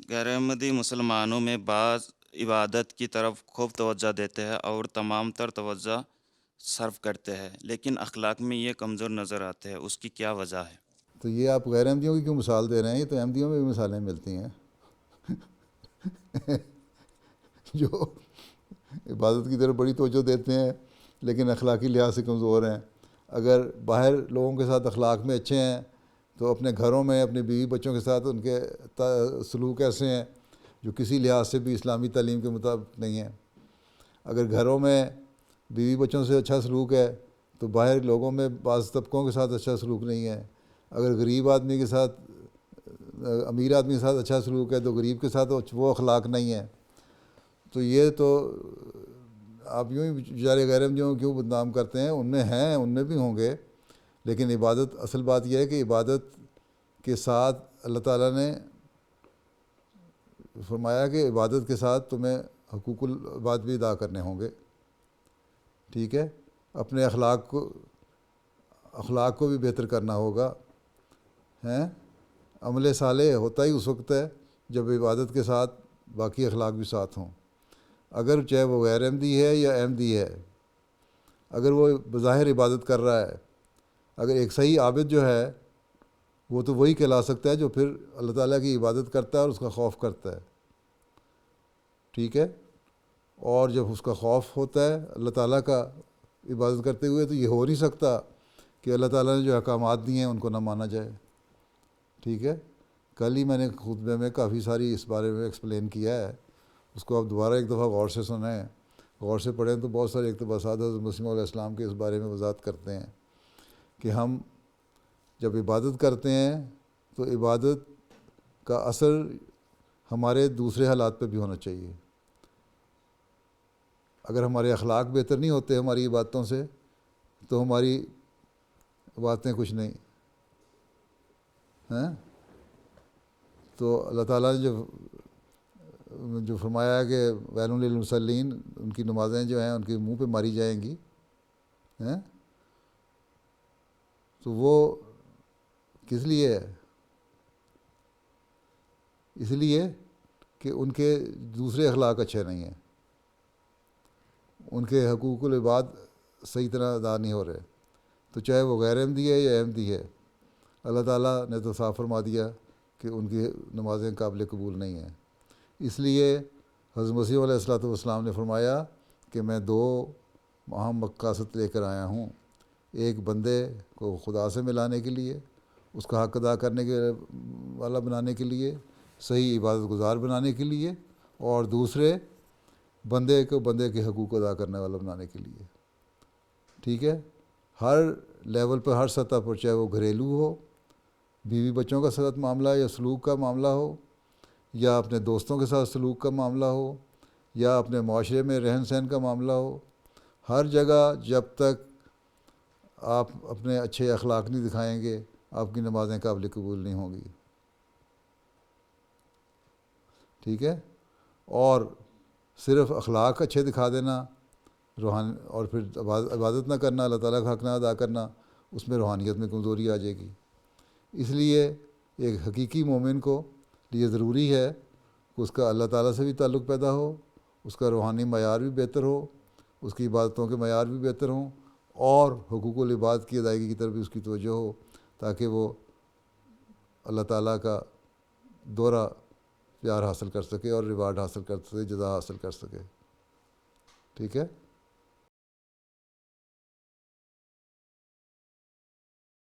غیر احمدی مسلمانوں میں بعض عبادت کی طرف خوب توجہ دیتے ہیں اور تمام تر توجہ صرف کرتے ہیں، لیکن اخلاق میں یہ کمزور نظر آتے ہیں۔ اس کی کیا وجہ ہے؟ تو یہ آپ غیر احمدیوں کی کیوں مثال دے رہے ہیں؟ یہ تو احمدیوں میں بھی مثالیں ملتی ہیں جو عبادت کی طرف بڑی توجہ دیتے ہیں لیکن اخلاقی لحاظ سے کمزور ہیں۔ اگر باہر لوگوں کے ساتھ اخلاق میں اچھے ہیں تو اپنے گھروں میں اپنے بیوی بچوں کے ساتھ ان کے سلوک ایسے ہیں جو کسی لحاظ سے بھی اسلامی تعلیم کے مطابق نہیں ہیں۔ اگر گھروں میں بیوی بچوں سے اچھا سلوک ہے تو باہر لوگوں میں بعض طبقوں کے ساتھ اچھا سلوک نہیں ہے۔ اگر غریب آدمی کے ساتھ امیر آدمی کے ساتھ اچھا سلوک ہے تو غریب کے ساتھ وہ اخلاق نہیں ہے۔ تو یہ تو آپ یوں ہی بیچارے غیر احمدیوں کیوں بدنام کرتے ہیں؟ ان میں ہیں، ان میں بھی ہوں گے، لیکن عبادت، اصل بات یہ ہے کہ عبادت کے ساتھ اللہ تعالیٰ نے فرمایا کہ عبادت کے ساتھ تمہیں حقوق العباد بھی ادا کرنے ہوں گے، ٹھیک ہے؟ اپنے اخلاق کو بھی بہتر کرنا ہوگا، ہیں؟ عمل صالح ہوتا ہی اس وقت ہے جب عبادت کے ساتھ باقی اخلاق بھی ساتھ ہوں، اگر چاہے وہ غیر احمدی ہے یا احمدی ہے۔ اگر وہ بظاہر عبادت کر رہا ہے، اگر ایک صحیح عابد جو ہے وہ تو وہی کہلا سکتا ہے جو پھر اللہ تعالیٰ کی عبادت کرتا ہے اور اس کا خوف کرتا ہے، ٹھیک ہے؟ اور جب اس کا خوف ہوتا ہے اللہ تعالیٰ کا عبادت کرتے ہوئے تو یہ ہو نہیں سکتا کہ اللہ تعالیٰ نے جو احکامات دیے ہیں ان کو نہ مانا جائے، ٹھیک ہے؟ کل ہی میں نے خطبے میں کافی ساری اس بارے میں ایکسپلین کیا ہے، اس کو آپ دوبارہ ایک دفعہ غور سے سنیں، غور سے پڑھیں تو بہت سارے اقتباسات حضرت مسیح علیہ السلام کے اس بارے میں وضاحت کرتے ہیں کہ ہم جب عبادت کرتے ہیں تو عبادت کا اثر ہمارے دوسرے حالات پہ بھی ہونا چاہیے۔ اگر ہمارے اخلاق بہتر نہیں ہوتے ہماری عبادتوں سے تو ہماری باتیں کچھ نہیں ہیں۔ تو اللہ تعالیٰ نے جو فرمایا ہے کہ ویل للمصلین، ان کی نمازیں جو ہیں ان کے منہ پہ ماری جائیں گی، ہیں؟ تو وہ کس لیے ہے؟ اس لیے کہ ان کے دوسرے اخلاق اچھے نہیں ہیں، ان کے حقوق العباد صحیح طرح ادا نہیں ہو رہے، تو چاہے وہ غیر احمدی ہے یا احمدی ہے، اللہ تعالیٰ نے تو صاف فرما دیا کہ ان کی نمازیں قابل قبول نہیں ہیں۔ اس لیے حضرت مسیح علیہ السلام نے فرمایا کہ میں دو اہم مقاصد لے کر آیا ہوں، ایک بندے کو خدا سے ملانے کے لیے، اس کا حق ادا کرنے کے والا بنانے کے لیے، صحیح عبادت گزار بنانے کے لیے، اور دوسرے بندے کے حقوق ادا کرنے والا بنانے کے لیے، ٹھیک ہے؟ ہر لیول پر، ہر سطح پر، چاہے وہ گھریلو ہو، بیوی بچوں کا ساتھ معاملہ یا سلوک کا معاملہ ہو، یا اپنے دوستوں کے ساتھ سلوک کا معاملہ ہو، یا اپنے معاشرے میں رہن سہن کا معاملہ ہو، ہر جگہ جب تک آپ اپنے اچھے اخلاق نہیں دکھائیں گے آپ کی نمازیں قابل قبول نہیں ہوں گی، ٹھیک ہے؟ اور صرف اخلاق اچھے دکھا دینا اور پھر عبادت نہ کرنا، اللہ تعالیٰ کا حق نہ ادا کرنا، اس میں روحانیت میں کمزوری آ جائے گی۔ اس لیے ایک حقیقی مومن کو لیے ضروری ہے کہ اس کا اللہ تعالیٰ سے بھی تعلق پیدا ہو، اس کا روحانی معیار بھی بہتر ہو، اس کی عبادتوں کے معیار بھی بہتر ہوں، اور حقوق العباد کی ادائیگی کی طرف بھی اس کی توجہ ہو، تاکہ وہ اللہ تعالیٰ کا دوہرا پیار حاصل کر سکے اور ریوارڈ حاصل کر سکے، جزا حاصل کر سکے، ٹھیک ہے؟